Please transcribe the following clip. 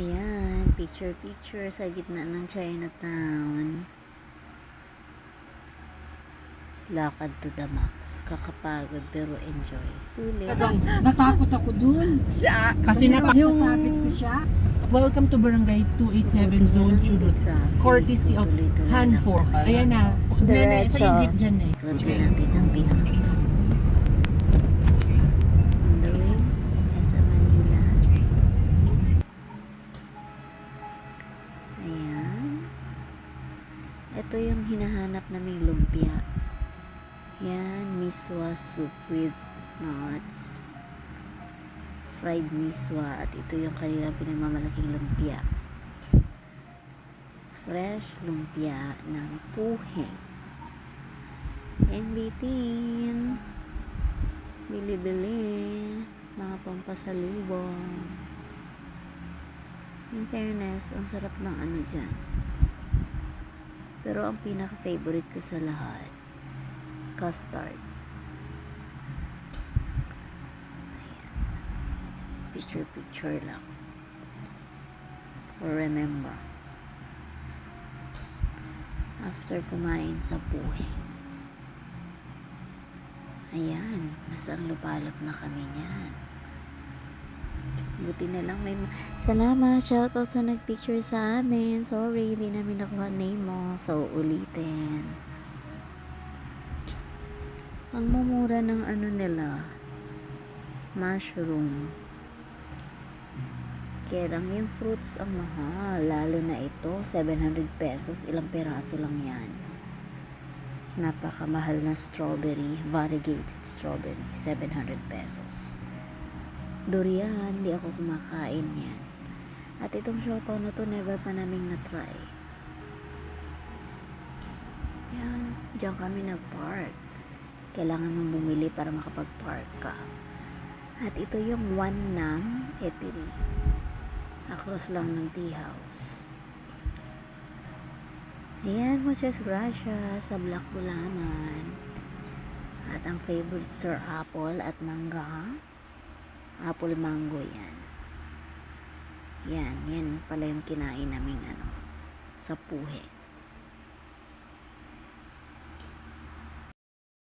Ayan, picture sa gitna ng Chinatown. Lakad to the max. Kakapagod pero enjoy. Sulit. Natakot ako dun. Kasi Sasabit ko siya. welcome to Barangay 287 Zone Chudot. Courtesy of Hanfor. Ayan na. Sa yung jeep dyan eh. Kunti natin ang pinaka. On the way, sa Manila. Ayan. Ito yung hinahanap naming lumpia. Yan, miswa soup with nuts. Fried miswa. At ito yung kanilang pinagmamalaking lumpia. Fresh lumpia ng Puheng. Bitin. Bili-bili. Mga pampasalubong. In fairness, ang sarap ng ano dyan. Pero ang pinaka-favorite ko sa lahat, custard. Ayan. Picture lang. For remembrance. After kumain sa Puheng. Ayan, nasaan lupalop na kami niyan. Buti na lang may salamat, shoutout sa nagpicture sa amin. Sorry, hindi namin nakuha name mo. So, ulitin. Ang mumura ng ano nila, mushroom. Kaya lang yung fruits ang mahal. Lalo na ito, 700 pesos. Ilang peraso lang yan. Napakamahal na strawberry, variegated strawberry, 700 pesos. Durian, hindi ako kumakain yan. At itong siopaw na to, never pa naming na-try. Yan, diyan kami nag-park. Kailangan mong bumili para makapag-park ka. At ito yung One Nam Eatery. Across lang ng tea house. Ayan, muchas gracias sa Black Bulaman. At ang favorite sir, apple at mangga. Apple mango yan. Yan pala yung kinain naming sa Puheng.